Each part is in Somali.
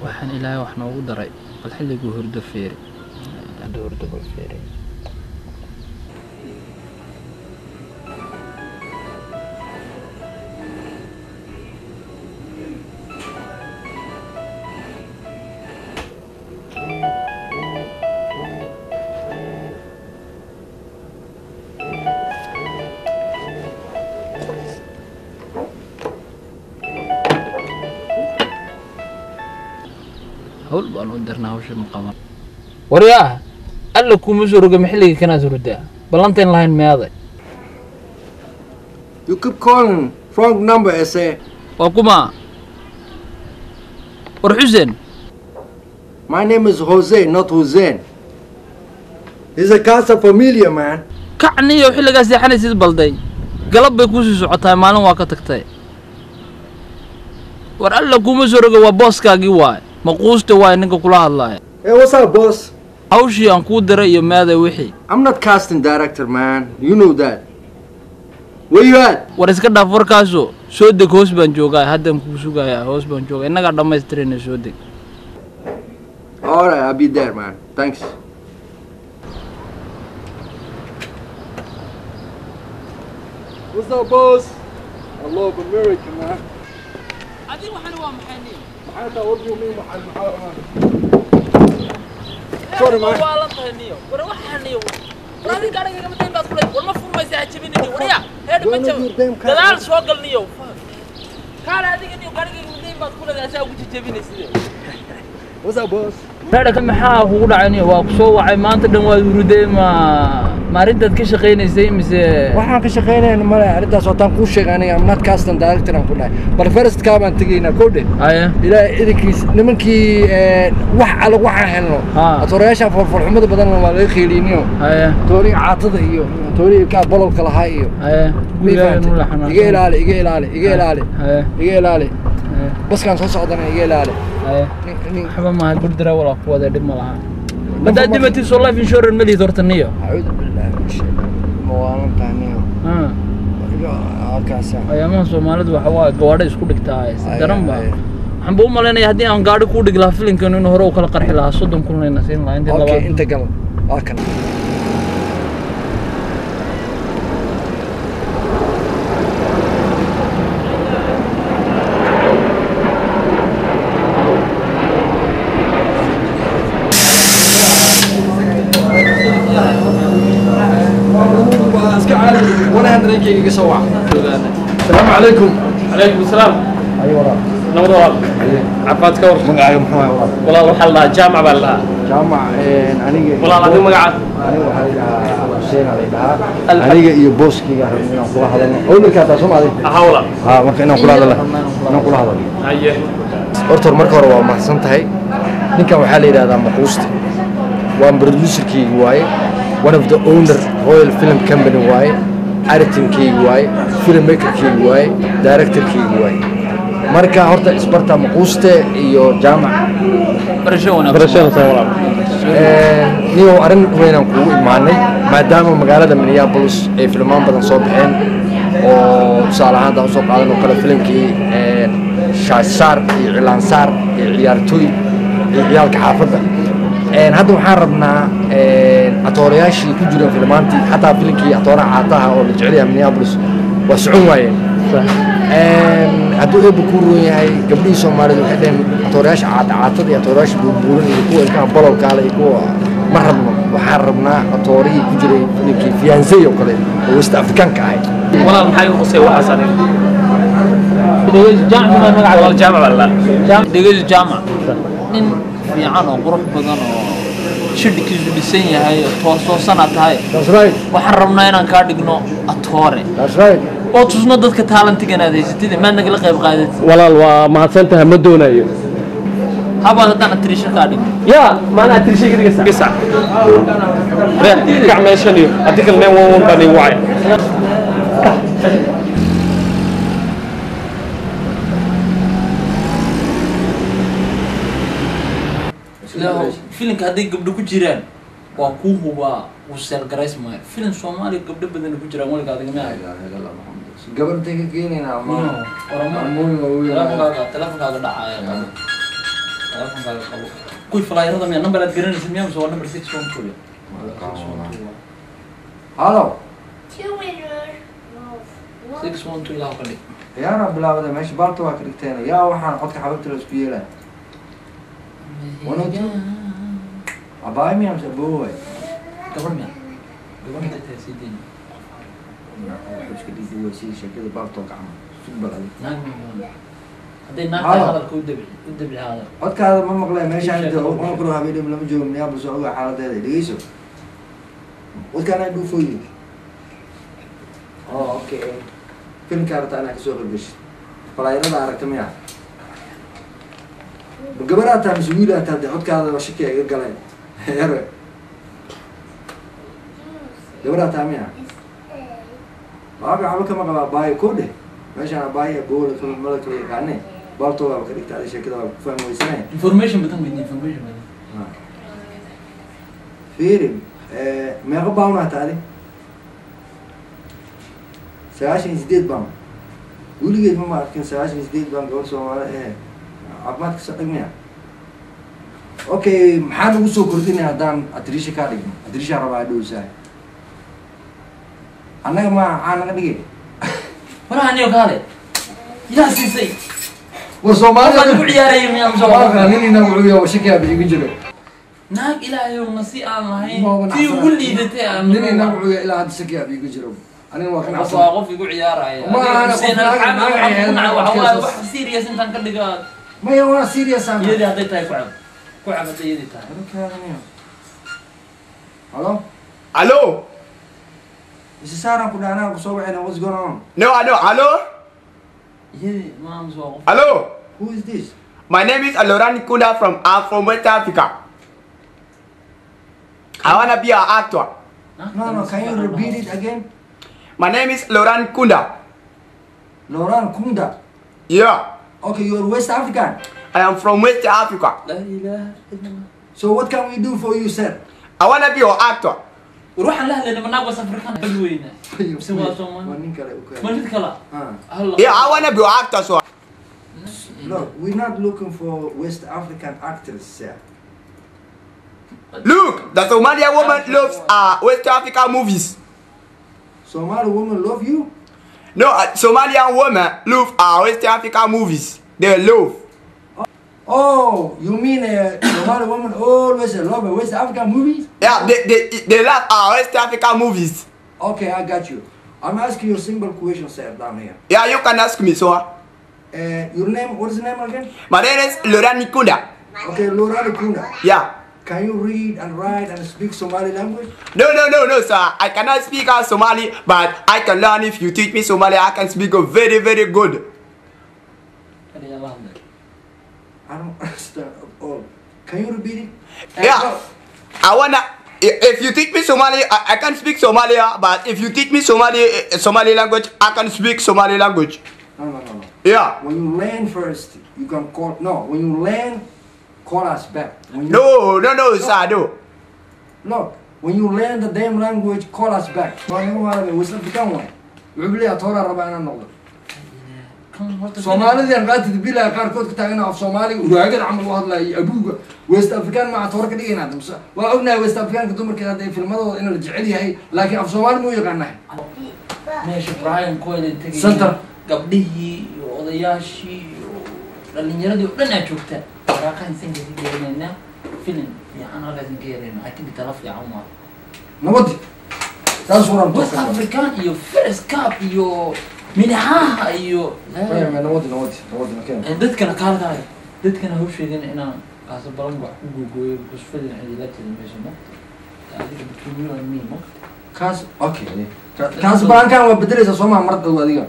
waxaan ilaahay wax noogu daray bal xilligu hurdo feeri hada hurdo bal feeri هول بانو درنا وش مقام ورياه قال لك ومزورق محلي كنا زردا بلانتين لاين ماذا You keep calling wrong number SA. وكما ورحسن My name is Jose, not Hussein. He's a Casa Familia, man. كعني وحلا قاس يحني سيد بلدي قلب بيكوسي سعتها مالن واكتكتاي ورقال لك ومزورق وبوسكا جواي مقوسته واي نينكا كلا هادلاي Hey, what's up, boss? hawshii aan ku diray iyo maada wixii I'm not casting director, man. You know that. Where you at? war iska dhaaf warkaaso soo deg hoos baan joogaa haddaan ku sugayaa hoos baan joogaa innaga dhammaystirayna soo deg Alright, I'll be there, man. Thanks. What's up, boss? I love America, man. adi waxaan waa maxayni محل what do you mean Sorry, man. waa la tahniyo war waxaaniyo raadi gaariga kama tayn baad kulay war ma furmaysaa jabinidi wariya heed ma jab dadaal soo galniyo kaala adiga niyo gaariga kama tayn baad kulay asaa ugu jabinaysidee What's up, boss? reerka maxaa kugu dhacay waa ku soo wacay maanta dhan waa uruday maarintaad ka shaqeynaysay mise waxaan ka shaqeynayna male arintaas wataan ku sheeganay am not casting director aan ku dhahay bal first ka baan tagaynaa koodhe haya ilaa idinkiis nimankii wax alag waxaan helno atoreyaasha farxumada badan waa laga qiiliniyo haya toori caatada iyo toori ka bololka lahaa iyo haya iga ilaali iga ilaali bas kan soo socdana iga ilaali حبا ما قدرة ولا قوة دي ملها بدأ دمتي صار لايف انشورن ملي دورتنيو أعوذ بالله من الشيطان موالن تانيو كاسا يا ما سومالد waxa waa gawadha isku dhigtaa daran ba waxaan buu maleynay hadii aan gaadhi ku dhig lahaa filinkan inuu hore u kala qarxi lahaa 30 kun leena siin lahaa inta okay inta gal waa kan السلام عليكم. عليكم السلام. أيوة. نورا. عفات كور. مقعد محمد. والله وحال الله جامع بالله. جامع أنا. والله العظيم مقعد. أنا وحال حسين عليها. أنا يبوسكي يعني نقول هذا. أول مرة كذا سمع ذي. أحاول. ممكن نقول هذا. نقول هذا. أيه. أرتور مركور وما سنتهي. نكا وحالي هذا مقوست. وان بروديوسر كي واي. One of the owner Royal Film Company واي. Editing kii way filmmaker kii way director kii way marka horta isbarta maquuste iyo jaamac barashada sawirada niyo arin weynaan ku imaanay maadaama magaalada Minneapolis ay filmaan badan soo baxeen oo salaada soo qaadan oo kala filimkii shaashar iyo cilaansaar iyo ciyaartoy iyo ciyaalka xaafadda hadda waxaan rabnaa atooriyaashii ku jireen filmaantii xataa filimkii atooraha caataha oo la jecel yahay Minneapolis waa socon waayeen hadduu eebba ku roon yahay gabdhihii Soomaaliyeed waxay dhaheen atooriyaasha caatada iyo atooriyaasha buubuuran iyo kuwa ilkaha bololkaale iyo kuwa ma rabno waxaan rabnaa atoorihii ku jiray filimkii fiyansay oo kale oo West Africaanka ahay والله maxay qosay waxa sanay jaamac بالله دقيقة جامع nin fiican oo qurux badan oo shidkiisu dhisan yahay toosoo sanad tahay That's right. waxaan rabnaa inaan ka dhigno atoore That's right. oo tusno dadka talentigan aad haysatid ma nagala qayb qaadat walaal waa mahadsantahay ma doonayo haba hadana trisha ka dhig ya maana trisha gariga sax reer kacmeeshaniyo adiga neen waan bani waay filimka hadday gabdho ku jiraan waa kuu hubaa uu seel garaysmaayo filim Soomaali gabdho badan ku jiraan waliga adiga ma قبل تكيني أنا ما تلفون هذا دعاء تلفون هذا قبول كل فلاير هذا من نمبر أتقرن اسمه مش هو نمبر 612 هالو 612 لا قلي يا رب لا هذا ماشي بالتو واكرتين يا وحنا قد حبيبت الاسبيله ونوتو أباي مي أمس أبوي قبل مين قبل مين تسيدين مش كده دي وسيله كده بالتو كعم سبل عليك نعم هذا ناقة هذا الكود هذا قد هذا ما مقلة ماشي عندي أنا كلها بيدي من لما جو من يابس أوجع حالة هذه ليش قد كان يدو فوي أوكي فيلم كارت أنا كسوق البش فلا يرد على ركتمية بقبرات مسؤولة تدي قد كذا وشكي يقلين يروي قبرات عمية أبي عملك ما قبل باي كوده ماشي أنا باي بقول في الملك اللي قاني بالتو وكريت على شيء كذا فاهم ويسمع information بتم بدي information فيلم ما قبلنا تالي ساشين جديد بام ولي قد ما كان ساشين جديد بام قول سوالة عبماتك سقيمية أوكي محل وصو كرتيني هدان أدريش كاريج أدريش عربا دوساي أنا ما أنا كديه ولا أنا يقاله يا سيسي وصومالي أنا بقول يا ريم يا صومالي هني نقول يا وشكي أبي يجرب ناق إلى يوم نسيء الله هاي تي ولي دتي هني نقول إلى هذا شكي أبي يجرب أنا ما كان أصاقف يقول عيارة ما أنا أنا وحوال واحد سيريس أنت كدقات ما يوانا سيريس أنا يدي هذي تاي كعب هذي يدي تاي Hello? Hello? This is Sarah Kudana, what's going on? No, hello? يدي ما مزوق Hello? Who is this? My name is Aloran Kunda I'm from West Africa. I want to be an actor. No, can you repeat it again? My name is Loran Kunda. Loran Kunda. Yeah, Okay, you're West African. I am from West Africa. لا إله إلا الله So what can we do for you, sir? I want to be an actor. وروح لها لأن مناقص أفريقيا حلوين سوا سوما ما نتكلم هلا Yeah, I want to be an actor. So Look, we're not looking for West African actors, sir. look, the Somalian woman loves West Africa movies. Somali women love you? No, Somalian woman love West Africa movies. They love. Oh, you mean Somali women always love West African movies? Yeah, they love West Africa movies. Okay, I got you. I'm asking you a simple question, sir, down here. Yeah, you can ask me so. Your name, what is the name again? My name is Loran Kunda. Okay, Loran Kunda. Yeah. Can you read and write and speak Somali language? No, sir. I cannot speak Somali, but I can learn if you teach me Somali. I can speak very, very good. I don't understand at all. Can you repeat it? Yeah. I wanna. If you teach me Somali, I can speak Somali. But if you teach me Somali language, I can speak Somali language. No. Yeah. When you learn first, you can call. No, when you learn, call us back. When you, No, sir. No. Look, when you learn the damn language, call us back. Soomaalida qaatid bilaa qaarkood ka taagana af Soomaaliga uraagan camal u hadlay abuuga West African ma toor ka dhigayna damsa waa ognahay West African dumarka hadday filmadooda in la jecel yahay laakiin af Soomaali ma yaqaanay meesha Brian Coyle tagay Center gabdhihii iyo odayaashii iyo dhalinyaradii oo dhan ay joogtaa waraqan singa digeynayna film fiican halkaas ka yeelina I think tala fiican ma nabad taas waran West African iyo First Cup iyo منها أيوه ما نودي مكان dadkana hau sheegin inaan kaasa balan wax ku googooyo kusfadin xililaadka meeshana adiga between you and me mo kaas okay kaas balankan waa bedelaysa Soomaa mar dhow adiga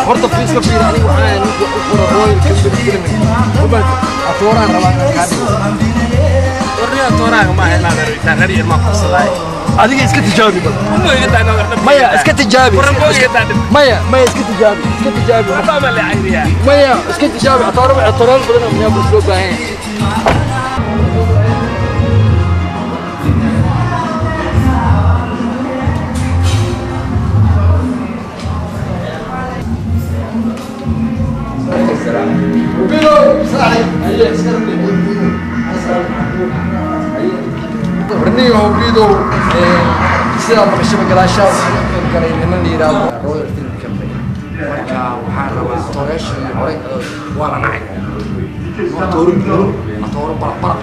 horta fiis ka fiir anigu waxaan u qorooy ka fiirin kuma atooraan rabaa ka warriya tooraaga ma hayna reer ma qabsaday adiga iska tijaabi maya iska tijaabi maya iska tijaabi maya iska tijaabi atooraan badan oo miyaa loo baahan برنيه هو بيدو سيدا مقشبة قلاشات كان يمن لي راو رويال فيلم كمباني marka waxaan rabaa tooreesha hore waa la nacay atooro barbar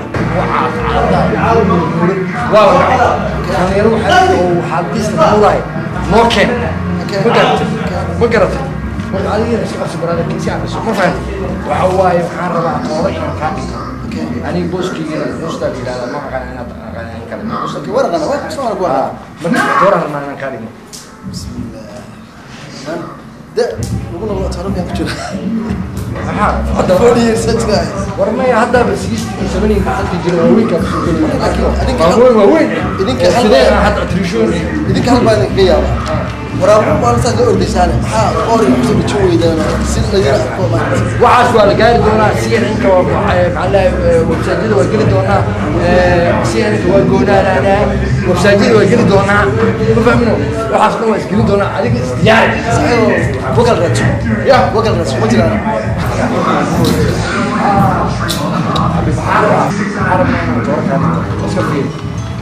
waxaa diista muday moken ma garatay marka adiga iska qabso barada kiisi aan soo ma fahanti waxa waaye waxaan rabaa atooro inaan ka dhigo ani booskiga hoosta ilaa ma aqaan inaad aqaan kale booskiga warqana wax soo arko marka atooro ma aan ka dhigo bismillah ده وقلنا والله تعرف يا كتير هذا فولي سجنا ورمي هذا بس يجي سمني حد يجي وين كان وين إذنك هل حد أتريشون إذنك هل بالك جيا ورا ما نسأل أردي سالم قاري مسوي شوي ده سيد غير وعاش ولا قاري دونا سير إنك على وبسجل وقل دونا سير إنك وقونا أنا وبسجل وقل دونا ما فهمناه وعاش نوع وقل دونا عليك استيعاب وقل رجع يا وقل رجع ما ترى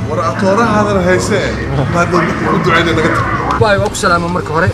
ورا أطورها هذا الهيسان ما هذا كنت عيني نقطة باي وأكسلام مركوري